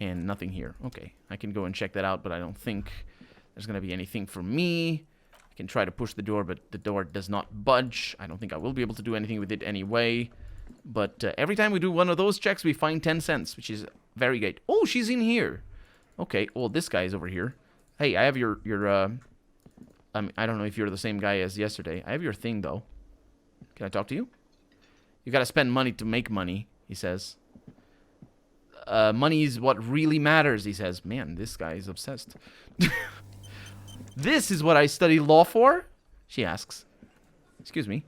And nothing here. Okay, I can go and check that out, but I don't think there's going to be anything for me. I can try to push the door, but the door does not budge. I don't think I will be able to do anything with it anyway. But every time we do one of those checks, we find 10 cents, which is very great. Oh, she's in here. Okay, well, this guy is over here. Hey, I have your I don't know if you're the same guy as yesterday. I have your thing, though. Can I talk to you? You gotta spend money to make money, he says. Money is what really matters, he says. Man, this guy is obsessed. This is what I study law for? She asks. Excuse me.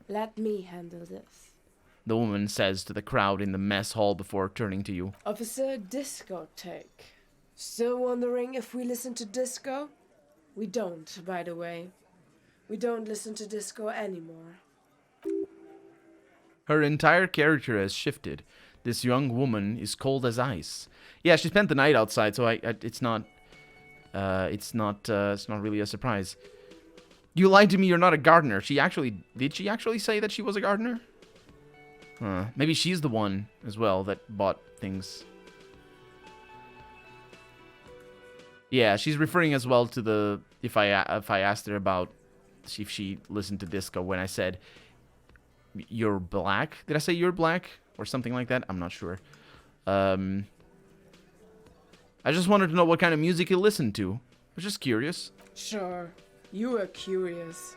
Let me handle this. The woman says to the crowd in the mess hall before turning to you. Officer, discotheque. Still wondering if we listen to disco? We don't, by the way. We don't listen to disco anymore. Her entire character has shifted. This young woman is cold as ice. Yeah, she spent the night outside, so it's not really a surprise. You lied to me. You're not a gardener. Did she actually say that she was a gardener? Maybe she's the one as well that bought things. Yeah, she's referring as well to the if I asked her about if she listened to disco when I said you're black. Did I say you're black or something like that? I'm not sure. I just wanted to know what kind of music you listened to. I was just curious. Sure, you were curious.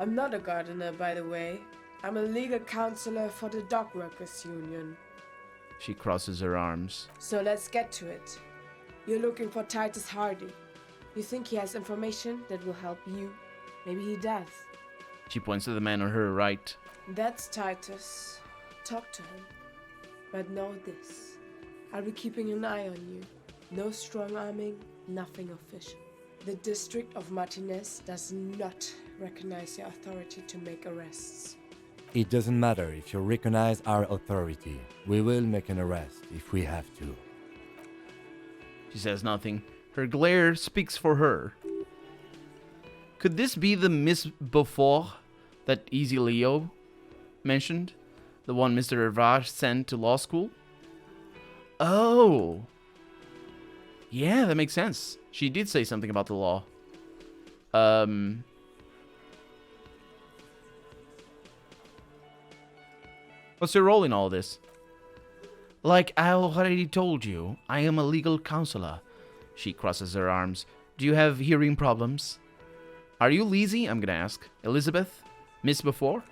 I'm not a gardener, by the way. I'm a legal counselor for the Dock Workers Union. She crosses her arms. So let's get to it. You're looking for Titus Hardie. You think he has information that will help you? Maybe he does. She points to the man on her right. That's Titus. Talk to him. But know this. I'll be keeping an eye on you. No strong-arming, nothing official. The District of Martinez does not recognize your authority to make arrests. It doesn't matter if you recognize our authority. We will make an arrest if we have to. She says nothing. Her glare speaks for her. Could this be the Miss Beaufort that Easy Leo mentioned? The one Mr. Rivage sent to law school? Oh. Yeah, that makes sense. She did say something about the law. What's your role in all this? Like I already told you, I am a legal counselor. She crosses her arms. Do you have hearing problems? Are you Lizzie? I'm gonna ask. Elizabeth? Miss Before?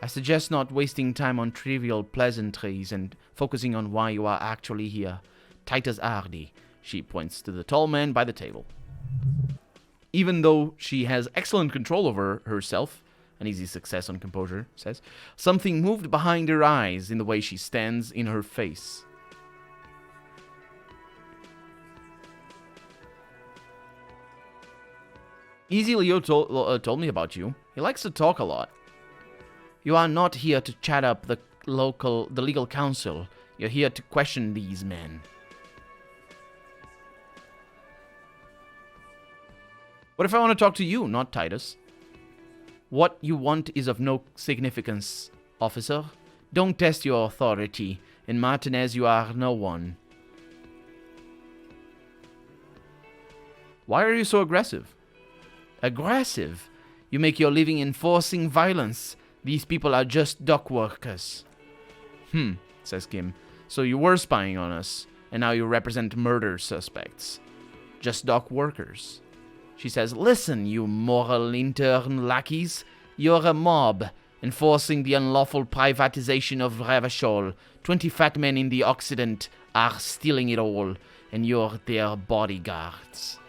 I suggest not wasting time on trivial pleasantries and focusing on why you are actually here. Titus Hardie. She points to the tall man by the table. Even though she has excellent control over herself, an easy success on composure, says, something moved behind her eyes in the way she stands in her face. Easy Leo told me about you. He likes to talk a lot. You are not here to chat up the legal council. You're here to question these men. What if I want to talk to you, not Titus? What you want is of no significance, officer. Don't test your authority. In Martinez, you are no one. Why are you so aggressive? Aggressive? You make your living enforcing violence. These people are just dock workers. Says Kim. So you were spying on us, and now you represent murder suspects. Just dock workers. She says, listen, you moral intern lackeys. You're a mob, enforcing the unlawful privatization of Revachol. 20 fat men in the Occident are stealing it all, and you're their bodyguards.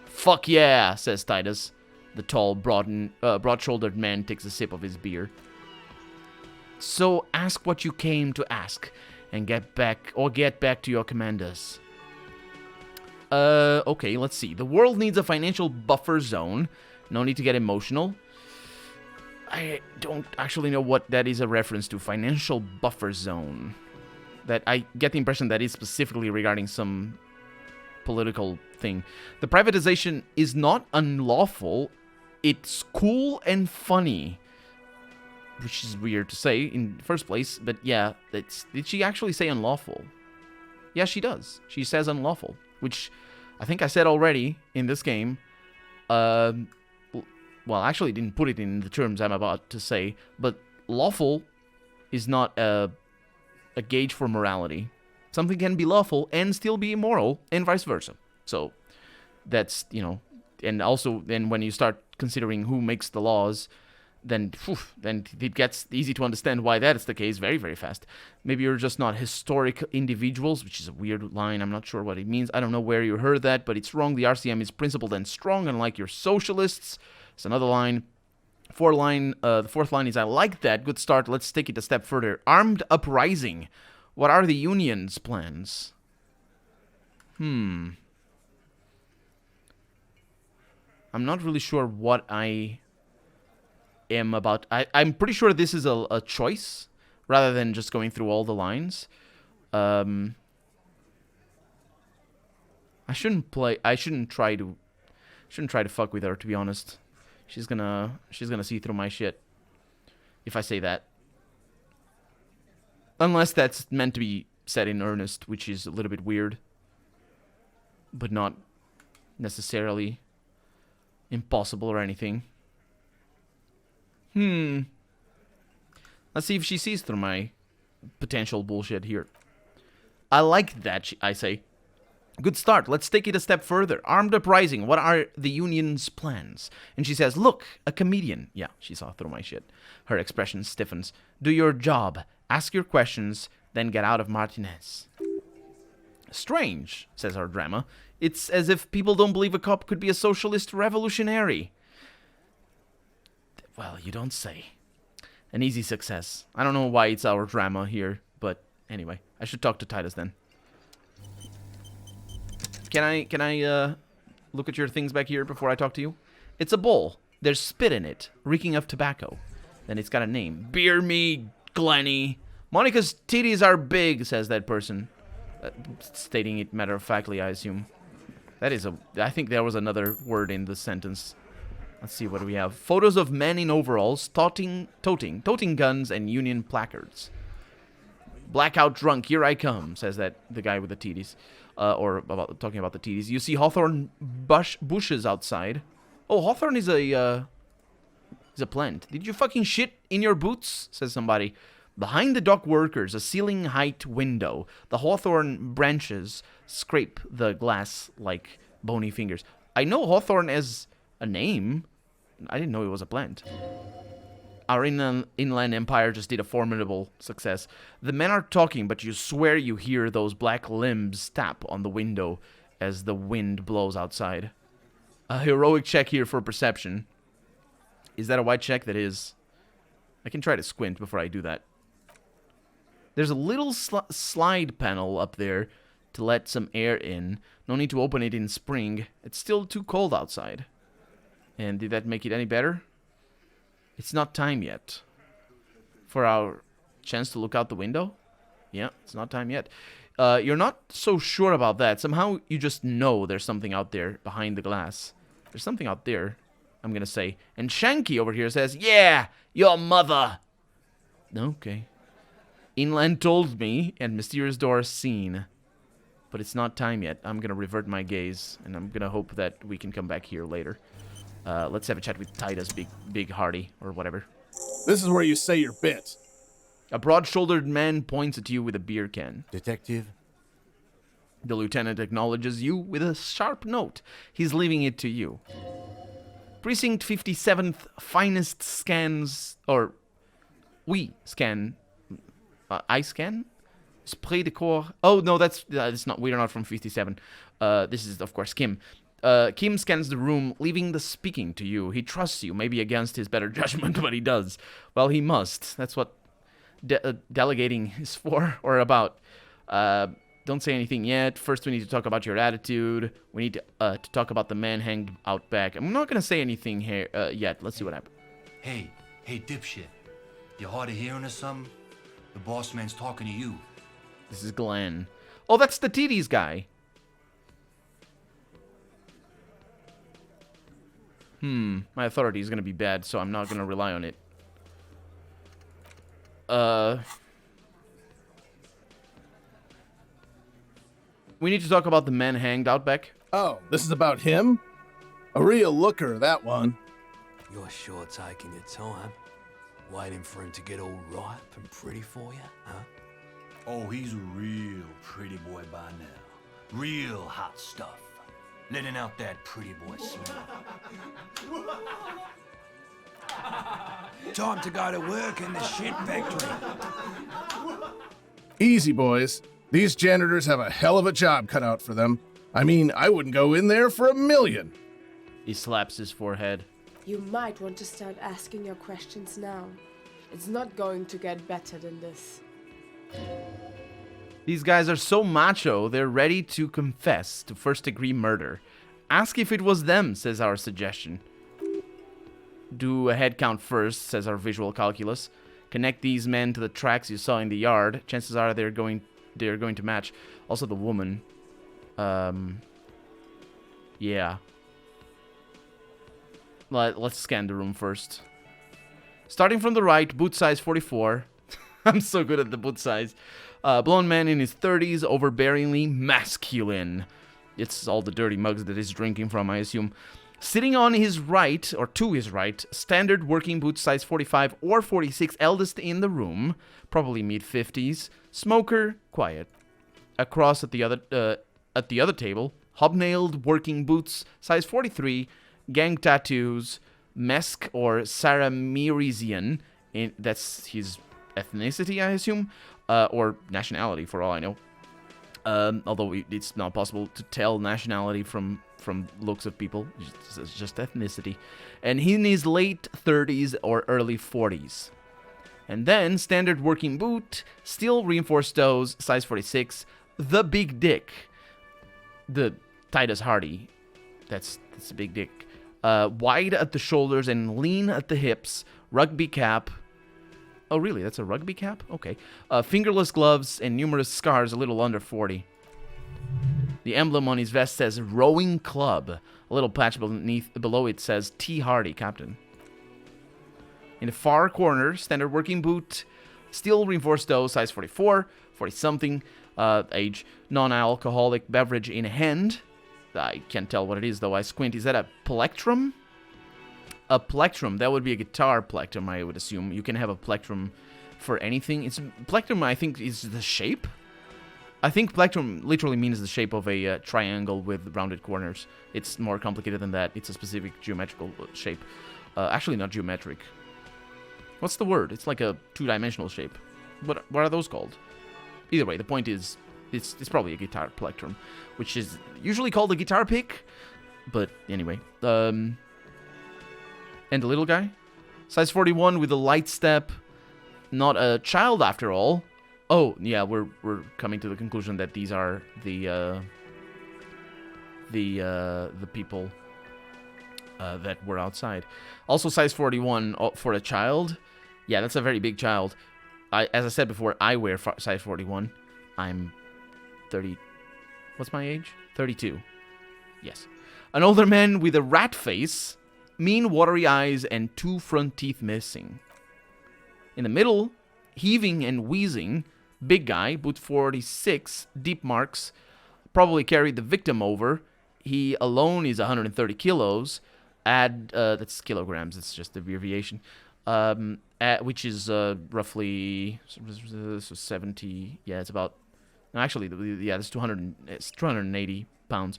Fuck yeah, says Titus. The tall, broad-shouldered man takes a sip of his beer. So ask what you came to ask, and get back to your commanders. Okay, let's see. The world needs a financial buffer zone. No need to get emotional. I don't actually know what that is a reference to. Financial buffer zone. That I get the impression that is specifically regarding some political thing. The privatization is not unlawful. It's cool and funny. Which is weird to say in the first place, but yeah, did she actually say unlawful? Yeah, she does. She says unlawful, which I think I said already in this game. Well, actually didn't put it in the terms I'm about to say, but lawful is not a gauge for morality. Something can be lawful and still be immoral, and vice versa. So that's, and also then when you start considering who makes the laws, then it gets easy to understand why that is the case very, very fast. Maybe you're just not historic individuals, which is a weird line. I'm not sure what it means. I don't know where you heard that, but it's wrong. The RCM is principled and strong, unlike your socialists. It's another line. The fourth line is, I like that. Good start. Let's take it a step further. Armed uprising. What are the union's plans? I'm not really sure what I am about. I'm pretty sure this is a choice rather than just going through all the lines. I shouldn't try to fuck with her, to be honest. She's gonna see through my shit if I say that. Unless that's meant to be said in earnest, which is a little bit weird, but not necessarily impossible or anything. Let's see if she sees through my potential bullshit here. I like that, I say. Good start. Let's take it a step further. Armed uprising. What are the union's plans? And she says, look, a comedian. Yeah, she saw through my shit. Her expression stiffens. Do your job. Ask your questions, then get out of Martinez. Strange, says our drama. It's as if people don't believe a cop could be a socialist revolutionary. Well, you don't say. An easy success. I don't know why it's our drama here, but anyway, I should talk to Titus then. Can I look at your things back here before I talk to you? It's a bowl. There's spit in it, reeking of tobacco. Then it's got a name. Beer me, Glenny. Monica's titties are big, says that person. Stating it matter-of-factly, I assume. I think there was another word in the sentence. Let's see, what do we have? Photos of men in overalls, toting guns and union placards. Blackout drunk, here I come, says the guy with the titties. Talking about the titties. You see hawthorn bushes outside. Oh, hawthorn is a plant. Did you fucking shit in your boots? Says somebody. Behind the dock workers, a ceiling-height window. The hawthorn branches scrape the glass like bony fingers. I know hawthorn as a name. I didn't know it was a plant. Our inland empire just did a formidable success. The men are talking, but you swear you hear those black limbs tap on the window as the wind blows outside. A heroic check here for perception. Is that a white check? That is. I can try to squint before I do that. There's a little slide panel up there to let some air in. No need to open it in spring. It's still too cold outside. And did that make it any better? It's not time yet for our chance to look out the window. Yeah, it's not time yet. You're not so sure about that. Somehow you just know there's something out there behind the glass. There's something out there, I'm going to say. And Shanky over here says, yeah, your mother. Okay. Inland told me, and mysterious door seen. But it's not time yet. I'm going to revert my gaze, and I'm going to hope that we can come back here later. Let's have a chat with Titus, big Hardie, or whatever. This is where you say your bit. A broad-shouldered man points at you with a beer can. Detective? The lieutenant acknowledges you with a sharp note. He's leaving it to you. Precinct 57th finest scans, or we scan, I scan? Spray de corps. Oh, no, that's not, we're not from 57. This is, of course, Kim. Kim scans the room, leaving the speaking to you. He trusts you, maybe against his better judgment, but he does. Well, he must. That's what delegating is for, or about. Don't say anything yet. First, we need to talk about your attitude. We need to talk about the man hanged out back. I'm not going to say anything here yet. Let's see what happens. Hey, dipshit. You hard of hearing or something? The boss man's talking to you. This is Glenn. Oh, that's the TD's guy. My authority is going to be bad, so I'm not going to rely on it. We need to talk about the man hanged out back. Oh, this is about him? A real looker, that one. You're sure taking your time, waiting for him to get all ripe and pretty for you, huh? Oh, he's a real pretty boy by now. Real hot stuff. Letting out that pretty boy smell. Time to go to work in the shit factory. Easy, boys. These janitors have a hell of a job cut out for them. I mean, I wouldn't go in there for $1 million. He slaps his forehead. You might want to start asking your questions now. It's not going to get better than this. These guys are so macho, they're ready to confess to first-degree murder. Ask if it was them, says our suggestion. Do a head count first, says our visual calculus. Connect these men to the tracks you saw in the yard. Chances are they're going to match. Also the woman. Yeah. Let's scan the room first. Starting from the right, boot size 44. I'm so good at the boot size. Blonde man in his 30s, overbearingly masculine. It's all the dirty mugs that he's drinking from, I assume. Sitting on his right, or to his right, standard working boot size 45 or 46, eldest in the room, probably mid-50s. Smoker, quiet. Across at the other table, hobnailed working boots, size 43, gang tattoos, Mesk or Saramiresian, that's his ethnicity, I assume, or nationality, for all I know. Although it's not possible to tell nationality from looks of people. It's just ethnicity. And he's in his late 30s or early 40s. And then, standard working boot, steel reinforced toes, size 46, the big dick. The Titus Hardie. That's a big dick. Wide at the shoulders and lean at the hips. Rugby cap. Oh, really? That's a rugby cap? Okay. Fingerless gloves and numerous scars a little under 40. The emblem on his vest says Rowing Club. A little patch below it says T. Hardie, Captain. In the far corner, standard working boot, steel reinforced toe, size 44, 40-something, age, non-alcoholic beverage in hand. I can't tell what it is, though. I squint. Is that a plectrum? A plectrum. That would be a guitar plectrum, I would assume. You can have a plectrum for anything. Plectrum, I think, is the shape. I think plectrum literally means the shape of a triangle with rounded corners. It's more complicated than that. It's a specific geometrical shape. Actually, not geometric. What's the word? It's like a two-dimensional shape. What are those called? Either way, the point is, it's probably a guitar plectrum, which is usually called a guitar pick. But anyway, and the little guy, size 41 with a light step, not a child after all. Oh yeah, we're coming to the conclusion that these are the people that were outside. Also, size 41 for a child. Yeah, that's a very big child. As I said before, I wear size 41. I'm 30. What's my age? 32. Yes. An older man with a rat face, mean watery eyes, and 2 front teeth missing. In the middle, heaving and wheezing, big guy, boot 46, deep marks, probably carried the victim over. He alone is 130 kilos. That's kilograms, it's just the abbreviation. Which is roughly 70. Yeah, it's about. Actually, yeah, it's 280 pounds.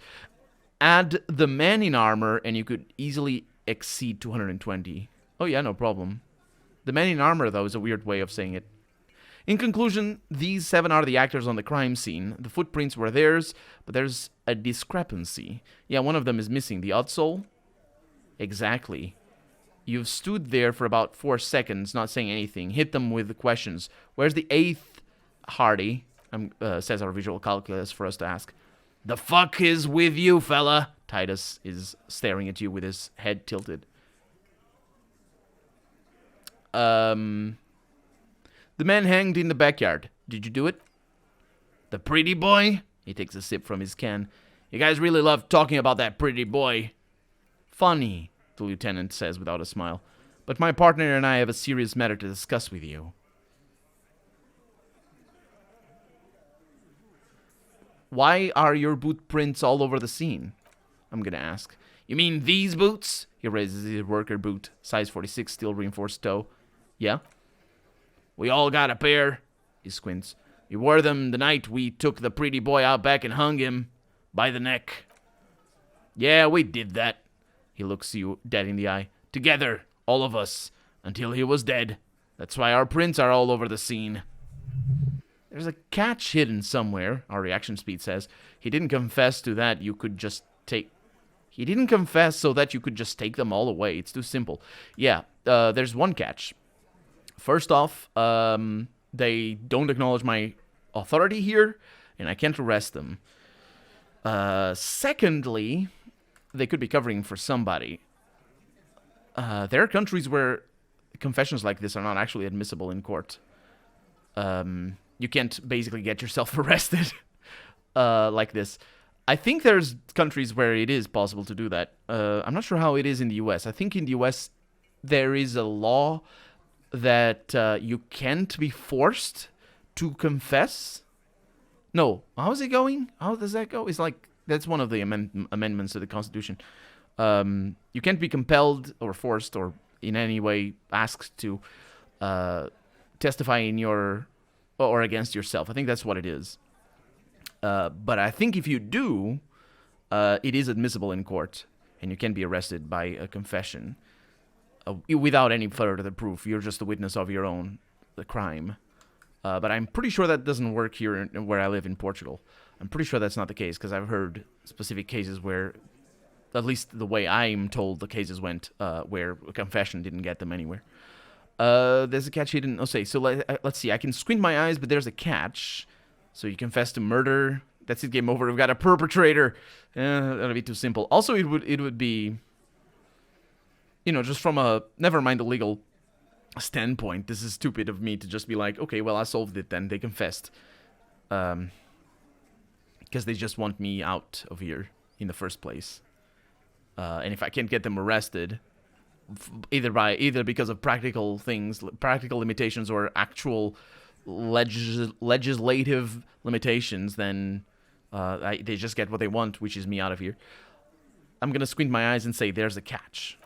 Add the man in armor, and you could easily exceed 220. Oh yeah, no problem. The man in armor, though, is a weird way of saying it. In conclusion, these 7 are the actors on the crime scene. The footprints were theirs, but there's a discrepancy. Yeah, one of them is missing. The outsole? Exactly. You've stood there for about 4 seconds, not saying anything. Hit them with the questions. Where's the 8th Hardie? Says our visual calculus for us to ask. The fuck is with you, fella? Titus is staring at you with his head tilted. The man hanged in the backyard. Did you do it? The pretty boy? He takes a sip from his can. You guys really love talking about that pretty boy. Funny, the lieutenant says without a smile. But my partner and I have a serious matter to discuss with you. Why are your boot prints all over the scene? I'm gonna ask. You mean these boots? He raises his worker boot, size 46, steel reinforced toe. Yeah? We all got a pair. He squints. We wore them the night we took the pretty boy out back and hung him by the neck. Yeah, we did that. He looks you dead in the eye. Together, all of us, until he was dead. That's why our prints are all over the scene. There's a catch hidden somewhere, our reaction speed says. He didn't confess to that you could just take... He didn't confess so that you could just take them all away. It's too simple. Yeah, there's one catch. First off, they don't acknowledge my authority here, and I can't arrest them. Secondly, they could be covering for somebody. There are countries where confessions like this are not actually admissible in court. You can't basically get yourself arrested like this. I think there's countries where it is possible to do that. I'm not sure how it is in the US. I think in the US there is a law that you can't be forced to confess. No, how's it going? How does that go? It's like, that's one of the amendments to the Constitution. You can't be compelled or forced or in any way asked to testify in your or against yourself. I think that's what it is. But I think if you do, it is admissible in court, and you can be arrested by a confession without any further proof. You're just a witness of your own crime. But I'm pretty sure that doesn't work here where I live in Portugal. I'm pretty sure that's not the case, because I've heard specific cases where, at least the way I'm told the cases went, where a confession didn't get them anywhere. There's a catch hidden. Okay, so let's see. I can squint my eyes, but there's a catch. So you confess to murder. That's it, game over. We've got a perpetrator. That'll be too simple. Also, it would be, just from a, never mind the legal standpoint, this is stupid of me to just be like, okay, well, I solved it then. They confessed. Because they just want me out of here in the first place. And if I can't get them arrested, either because of practical things, practical limitations, or actual legislative limitations, then they just get what they want, which is me out of here. I'm gonna squint my eyes and say, there's a catch.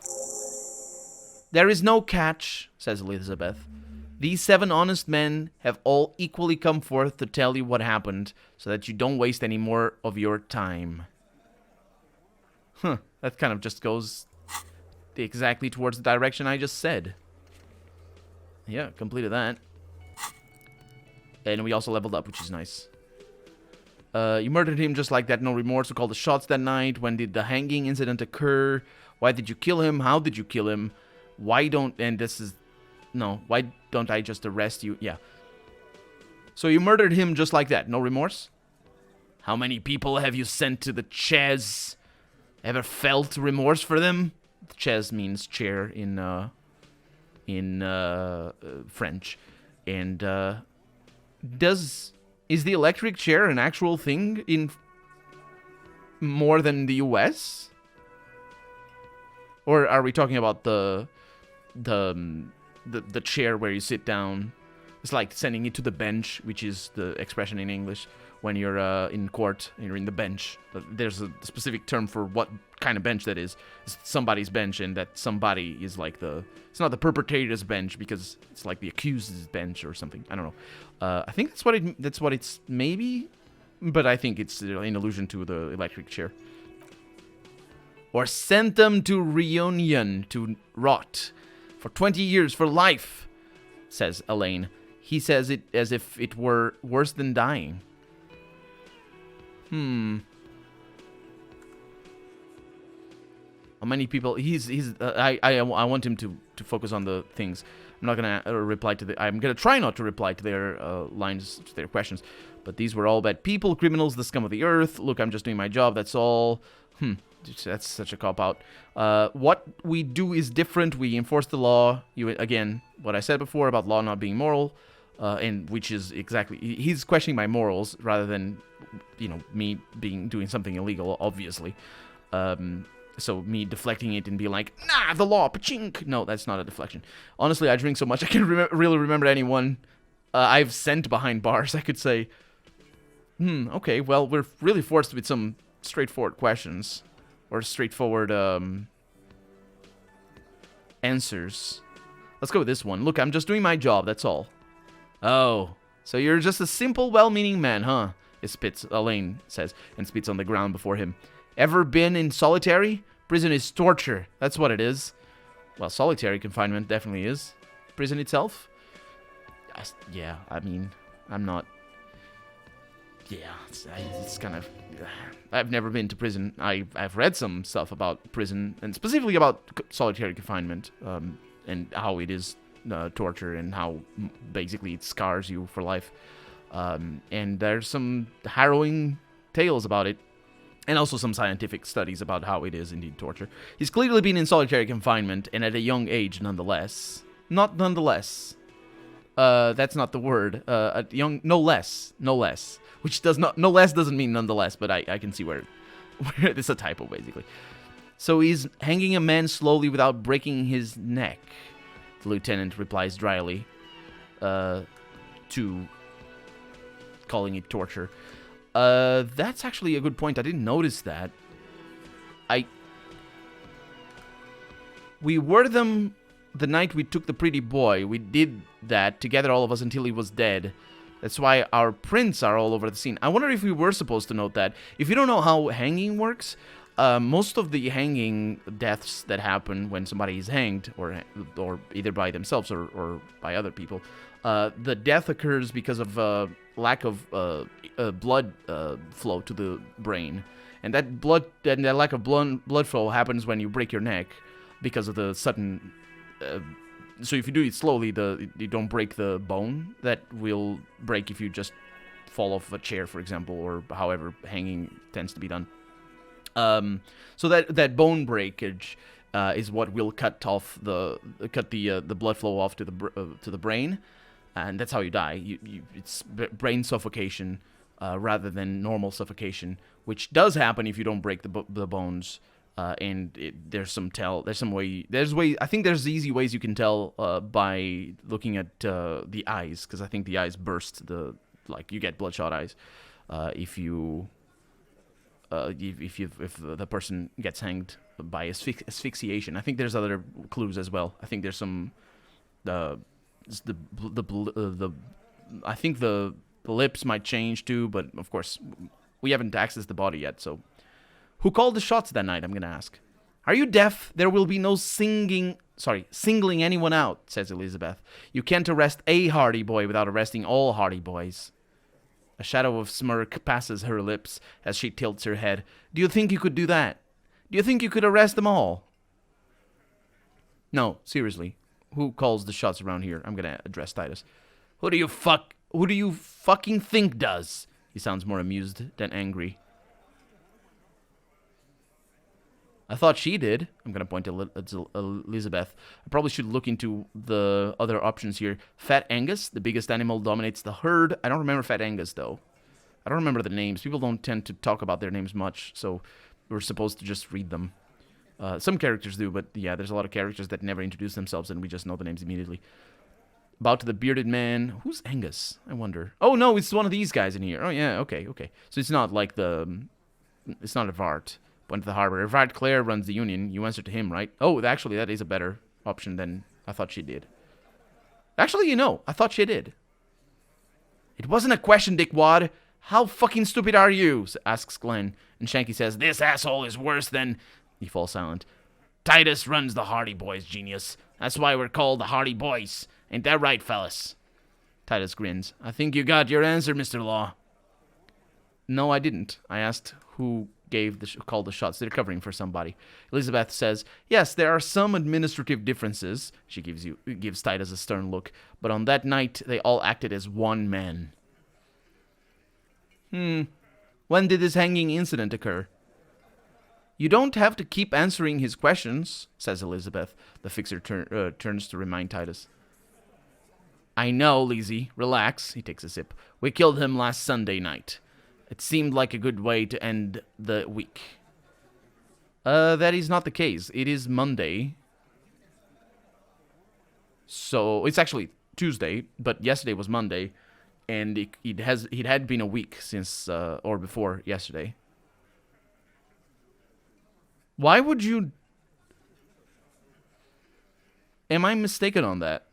There is no catch, says Elizabeth. These 7 honest men have all equally come forth to tell you what happened, so that you don't waste any more of your time. Huh, that kind of just goes exactly towards the direction I just said. Yeah, completed that. And we also leveled up, which is nice. You murdered him just like that, no remorse, who called the shots that night. When did the hanging incident occur? Why did you kill him? How did you kill him? Why don't I just arrest you? Yeah. So you murdered him just like that, no remorse? How many people have you sent to the Ches? Ever felt remorse for them? Ches means chair in French. And is the electric chair an actual thing in more than the US? Or are we talking about the chair where you sit down? It's like sending it to the bench, which is the expression in English when you're in court and you're in the bench. There's a specific term for what kind of bench that is. It's somebody's bench, and that somebody is like it's not the perpetrator's bench, because it's like the accused's bench or something. I don't know. I think that's what it's maybe, but I think it's in allusion to the electric chair. Or sent them to Reunion to rot for 20 years, for life, says Elaine. He says it as if it were worse than dying. How many people? I want him to focus on the things. I'm not gonna reply to I'm gonna try not to reply to their lines, to their questions. But these were all bad people, criminals, the scum of the earth. Look, I'm just doing my job. That's all. That's such a cop-out. What we do is different. We enforce the law. Again, what I said before about law not being moral, and which is exactly, he's questioning my morals rather than, me doing something illegal, obviously. So me deflecting it and being like, nah, the law, pachink. No, that's not a deflection. Honestly, I drink so much I can't really remember anyone I've sent behind bars, I could say. Okay, well, we're really forced with some straightforward questions. Or straightforward, answers. Let's go with this one. Look, I'm just doing my job, that's all. Oh, so you're just a simple, well-meaning man, huh? Elaine says, and spits on the ground before him. Ever been in solitary? Prison is torture. That's what it is. Well, solitary confinement definitely is. Prison itself? Yeah, I mean, I'm not... Yeah, it's kind of... I've never been to prison. I've read some stuff about prison, and specifically about solitary confinement, and how it is torture, and how basically it scars you for life. And there's some harrowing tales about it, and also some scientific studies about how it is indeed torture. He's clearly been in solitary confinement, and at a young age, nonetheless. Not nonetheless. That's not the word. No less. Which does not, no less doesn't mean nonetheless, but I can see where it's a typo, basically. So he's hanging a man slowly without breaking his neck, the lieutenant replies dryly, to calling it torture. That's actually a good point. I didn't notice that. We were them the night we took the pretty boy. We did that together, all of us, until he was dead. That's why our prints are all over the scene. I wonder if we were supposed to note that. If you don't know how hanging works, most of the hanging deaths that happen when somebody is hanged, or either by themselves or by other people, the death occurs because of lack of blood flow to the brain, and that lack of blood flow happens when you break your neck because of the sudden. So if you do it slowly, you don't break the bone that will break if you just fall off a chair, for example, or however hanging tends to be done. So that bone breakage is what will cut the blood flow off to the brain, and that's how you die. It's brain suffocation rather than normal suffocation, which does happen if you don't break the bones. And there's way. I think there's easy ways you can tell by looking at the eyes, because I think the eyes burst. You get bloodshot eyes if the person gets hanged by asphyxiation. I think there's other clues as well. I think there's some I think the lips might change too, but of course we haven't accessed the body yet, so. Who called the shots that night, I'm going to ask. Are you deaf? There will be no singling anyone out, says Elizabeth. You can't arrest a Hardie Boy without arresting all Hardie Boys. A shadow of smirk passes her lips as she tilts her head. Do you think you could do that? Do you think you could arrest them all? No, seriously. Who calls the shots around here? I'm going to address Titus. Who do you fucking think does? He sounds more amused than angry. I thought she did. I'm going to point to Elizabeth. I probably should look into the other options here. Fat Angus, the biggest animal, dominates the herd. I don't remember Fat Angus, though. I don't remember the names. People don't tend to talk about their names much, so we're supposed to just read them. Some characters do, but yeah, there's a lot of characters that never introduce themselves, and we just know the names immediately. Bow to the bearded man. Who's Angus? I wonder. Oh, no, it's one of these guys in here. Oh, yeah, okay. So it's not like it's not a Vart. Went to the harbor. Evard Clare runs the union. You answer to him, right? Oh, actually, that is a better option than I thought she did. Actually, I thought she did. It wasn't a question, Dickwad. How fucking stupid are you? Asks Glenn. And Shanky says, this asshole is worse than... He falls silent. Titus runs the Hardie Boys, genius. That's why we're called the Hardie Boys. Ain't that right, fellas? Titus grins. I think you got your answer, Mr. Law. No, I didn't. I asked who called the shots. They're covering for somebody. Elizabeth says, yes, there are some administrative differences. She gives Titus a stern look. But on that night, they all acted as one man. When did this hanging incident occur? You don't have to keep answering his questions, says Elizabeth. The fixer turns to remind Titus. I know, Lizzie. Relax. He takes a sip. We killed him last Sunday night. It seemed like a good way to end the week. That is not the case. It is Monday. So, it's actually Tuesday, but yesterday was Monday. And it had been a week since, or before yesterday. Why would you... Am I mistaken on that?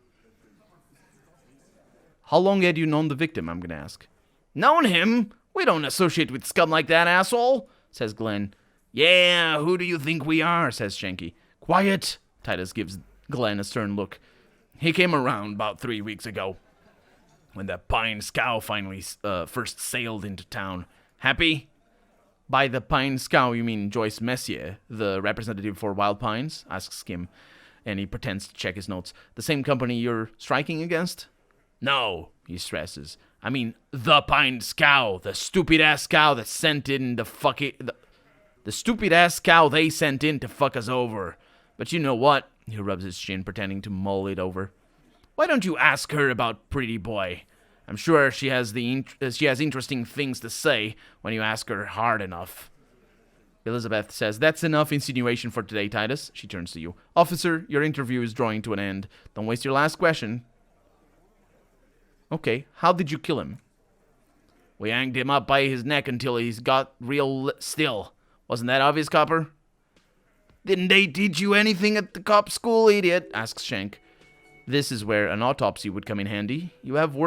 How long had you known the victim, I'm gonna ask. Known him? We don't associate with scum like that, asshole, says Glenn. Yeah, who do you think we are, says Shanky. Quiet, Titus gives Glenn a stern look. He came around about 3 weeks ago, when the Pine Scow finally first sailed into town. Happy? By the Pine Scow, you mean Joyce Messier, the representative for Wild Pines? Asks Kim, and he pretends to check his notes. The same company you're striking against? No, he stresses. I mean, the Pine Scow, the stupid-ass cow that sent in the fucking... The stupid-ass cow they sent in to fuck us over. But you know what? He rubs his chin, pretending to mull it over. Why don't you ask her about Pretty Boy? I'm sure she has interesting things to say when you ask her hard enough. Elizabeth says, that's enough insinuation for today, Titus. She turns to you. Officer, your interview is drawing to an end. Don't waste your last question. Okay, how did you kill him? We hanged him up by his neck until he's got real still. Wasn't that obvious, Copper? Didn't they teach you anything at the cop school, idiot? Asks Shank. This is where an autopsy would come in handy. You have to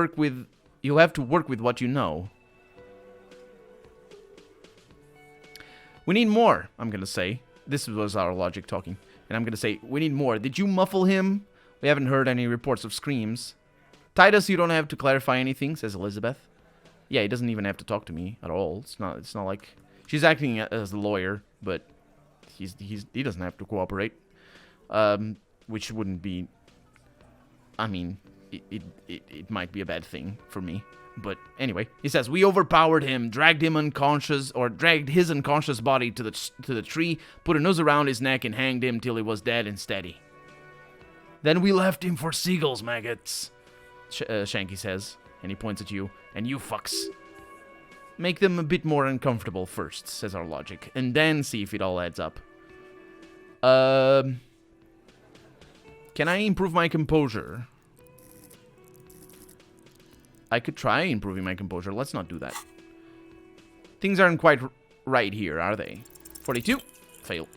work with what you know. We need more, I'm gonna say. This was our logic talking. And I'm gonna say, we need more. Did you muffle him? We haven't heard any reports of screams. Titus, you don't have to clarify anything, says Elizabeth. Yeah, he doesn't even have to talk to me at all. It's not like... She's acting as a lawyer, but he doesn't have to cooperate. Which wouldn't be... I mean, it might be a bad thing for me. But anyway, he says, we overpowered him, dragged his unconscious body to the tree, put a noose around his neck, and hanged him till he was dead and steady. Then we left him for seagulls, maggots, Shanky says, and he points at you, and you fucks. Make them a bit more uncomfortable first, says our logic, and then see if it all adds up. Can I improve my composure? I could try improving my composure. Let's not do that. Things aren't quite right here, are they? 42. Fail.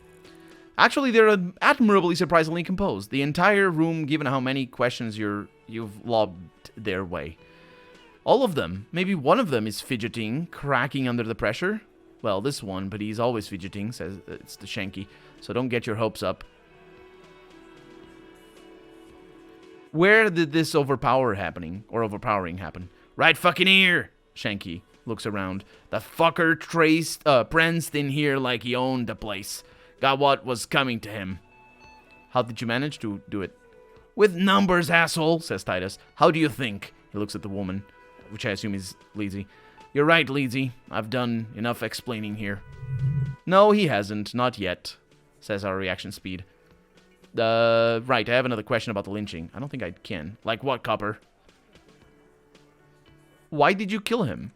Actually, they're admirably surprisingly composed. The entire room, given how many questions you've lobbed their way. All of them. Maybe one of them is fidgeting, cracking under the pressure. Well, this one, but he's always fidgeting, says it's the Shanky. So don't get your hopes up. Where did this overpowering happen? Right fucking here, Shanky looks around. The fucker pranced in here like he owned the place. Got what was coming to him. How did you manage to do it? With numbers, asshole, says Titus. How do you think? He looks at the woman, which I assume is Leezy. You're right, Leezy. I've done enough explaining here. No, he hasn't. Not yet, says our reaction speed. Right, I have another question about the lynching. I don't think I can. Like what, Copper? Why did you kill him?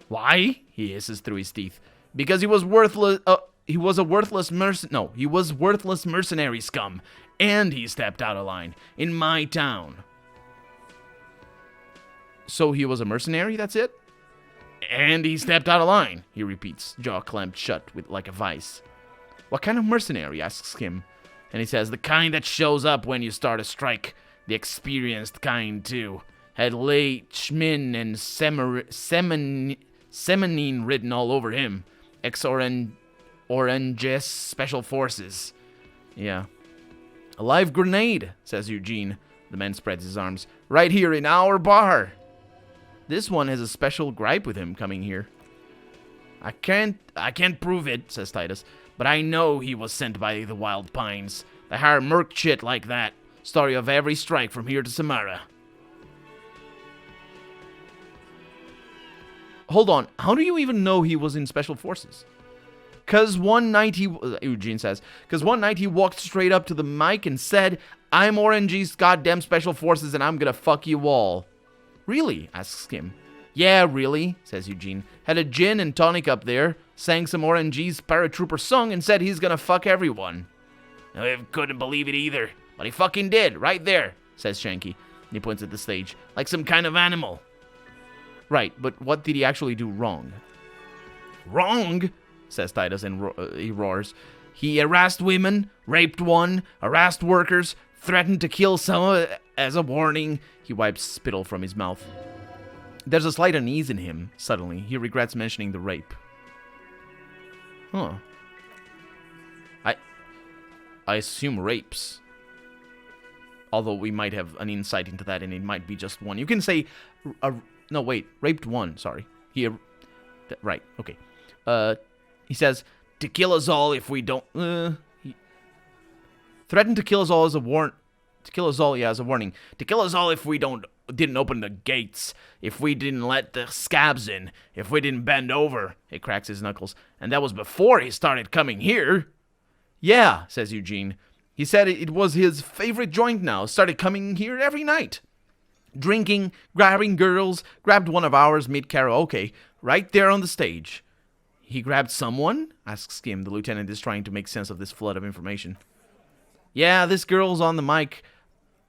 Why? He hisses through his teeth. Because he was worthless, he was worthless mercenary scum. And he stepped out of line. In my town. So he was a mercenary, that's it? And he stepped out of line, he repeats, jaw clamped shut like a vice. What kind of mercenary, asks Kim. And he says, the kind that shows up when you start a strike. The experienced kind, too. Had late Schmin and Semenine written all over him. Oranges Special Forces. Yeah. A live grenade, says Eugene. The man spreads his arms. Right here in our bar. This one has a special gripe with him coming here. I can't prove it, says Titus. But I know he was sent by the Wild Pines. They hire merc shit like that. Story of every strike from here to Samara. Hold on. How do you even know he was in Special Forces? Because one night Eugene says, because one night he walked straight up to the mic and said, I'm RNG's goddamn Special Forces and I'm gonna fuck you all. Really? Asks Kim. Yeah, really, says Eugene. Had a gin and tonic up there, sang some RNG's paratrooper song and said he's gonna fuck everyone. I couldn't believe it either, but he fucking did, right there, says Shanky. And he points at the stage, like some kind of animal. Right, but what did he actually do wrong? Wrong? Says Titus, and he roars. He harassed women, raped one, harassed workers, threatened to kill some as a warning. He wipes spittle from his mouth. There's a slight unease in him, suddenly. He regrets mentioning the rape. Huh. I assume rapes. Although we might have an insight into that, and it might be just one. You can say... no, wait. Raped one, sorry. Right, okay. He says, to kill us all if we don't... threatened to kill us all as a warning. To kill us all, yeah, as a warning. To kill us all if we didn't open the gates. If we didn't let the scabs in. If we didn't bend over. He cracks his knuckles. And that was before he started coming here. Yeah, says Eugene. He said it was his favorite joint now. Started coming here every night. Drinking, grabbing girls. Grabbed one of ours mid-karaoke. Right there on the stage. He grabbed someone? Asks Skim. The lieutenant is trying to make sense of this flood of information. Yeah, this girl's on the mic.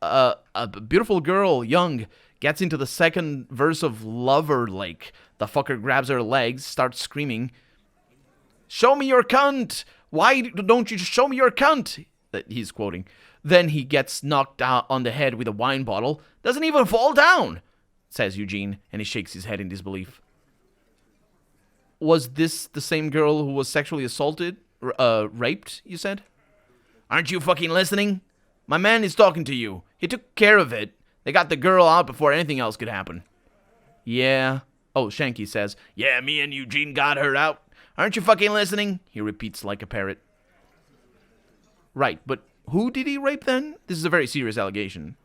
A beautiful girl, young, gets into the second verse of Lover Lake. The fucker grabs her legs, starts screaming. Show me your cunt! Why don't you show me your cunt? He's quoting. Then he gets knocked out on the head with a wine bottle. Doesn't even fall down, says Eugene, and he shakes his head in disbelief. Was this the same girl who was sexually assaulted? Raped, you said? Aren't you fucking listening? My man is talking to you. He took care of it. They got the girl out before anything else could happen. Yeah. Oh, Shanky says, yeah, me and Eugene got her out. Aren't you fucking listening? He repeats like a parrot. Right, but who did he rape then? This is a very serious allegation.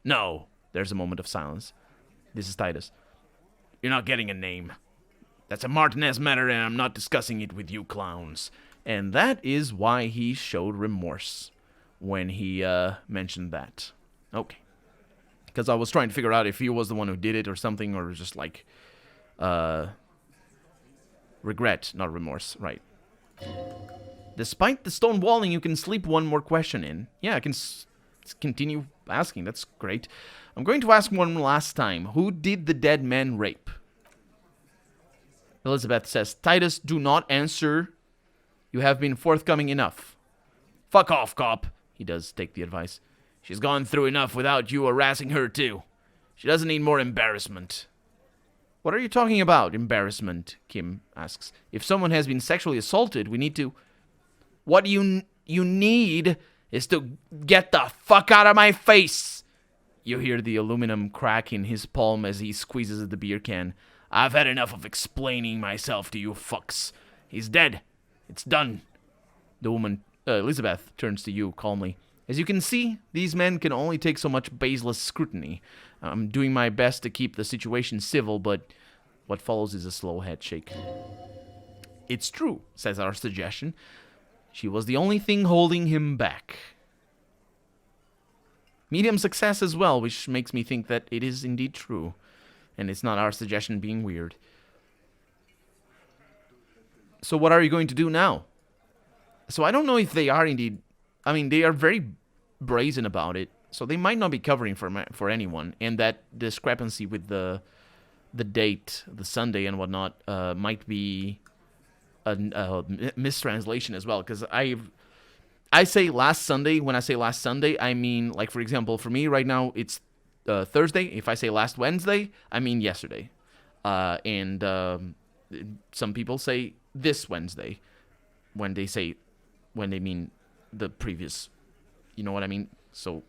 No. There's a moment of silence. This is Titus. You're not getting a name. That's a Martinez matter, and I'm not discussing it with you clowns. And that is why he showed remorse when he mentioned that. Okay. Because I was trying to figure out if he was the one who did it or something, or just like regret, not remorse. Right. Despite the stonewalling, you can slip one more question in. Yeah, I can continue asking. That's great. I'm going to ask one last time. Who did the dead man rape? Elizabeth says, Titus, do not answer. You have been forthcoming enough. Fuck off, cop. He does take the advice. She's gone through enough without you harassing her, too. She doesn't need more embarrassment. What are you talking about, embarrassment? Kim asks. If someone has been sexually assaulted, we need to... What you need is to get the fuck out of my face. You hear the aluminum crack in his palm as he squeezes at the beer can. I've had enough of explaining myself to you fucks. He's dead. It's done. The woman, Elizabeth, turns to you calmly. As you can see, these men can only take so much baseless scrutiny. I'm doing my best to keep the situation civil, but what follows is a slow head shake. It's true, says our suggestion. She was the only thing holding him back. Medium success as well, which makes me think that it is indeed true. And it's not our suggestion being weird. So what are you going to do now? So I don't know if they are indeed... I mean, they are very brazen about it. So they might not be covering for anyone. And that discrepancy with the date, the Sunday and whatnot, might be a mistranslation as well. Because I say last Sunday. When I say last Sunday, I mean, like, for example, for me right now, it's Thursday. If I say last Wednesday, I mean yesterday. And some people say this Wednesday when they mean the previous, you know what I mean? So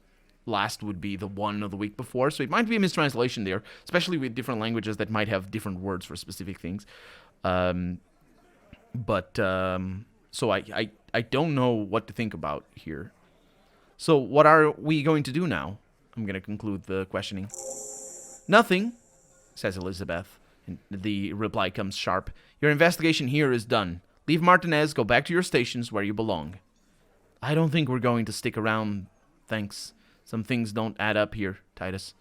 last would be the one of the week before. So it might be a mistranslation there, especially with different languages that might have different words for specific things. So I don't know what to think about here. So what are we going to do now? I'm going to conclude the questioning. Nothing, says Elizabeth. And the reply comes sharp. Your investigation here is done. Leave Martinez, go back to your stations where you belong. I don't think we're going to stick around, thanks. Some things don't add up here, Titus.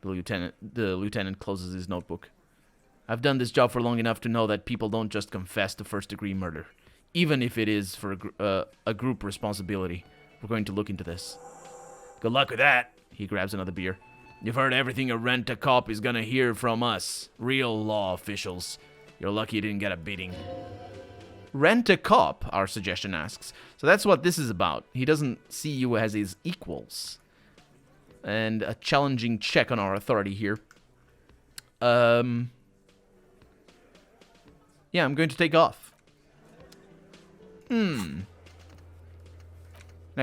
The lieutenant closes his notebook. I've done this job for long enough to know that people don't just confess to first-degree murder, even if it is for a group responsibility. We're going to look into this. Good luck with that. He grabs another beer. You've heard everything a rent-a-cop is gonna hear from us, real law officials. You're lucky you didn't get a beating. Rent-a-cop, our suggestion asks. So that's what this is about. He doesn't see you as his equals. And a challenging check on our authority here. Yeah, I'm going to take off. I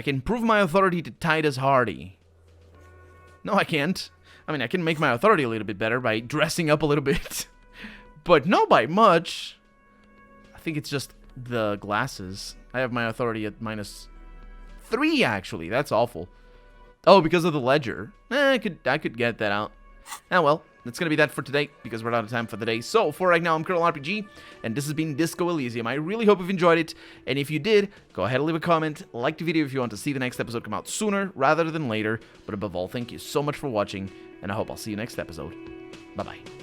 can prove my authority to Titus Hardie. No, I can't. I mean, I can make my authority a little bit better by dressing up a little bit. But not by much. I think it's just the glasses. I have my authority at -3, actually. That's awful. Oh, because of the ledger. I could get that out. Ah, well, that's going to be that for today, because we're out of time for the day. So, for right now, I'm Colonel RPG, and this has been Disco Elysium. I really hope you've enjoyed it, and if you did, go ahead and leave a comment, like the video if you want to see the next episode come out sooner rather than later. But above all, thank you so much for watching, and I hope I'll see you next episode. Bye-bye.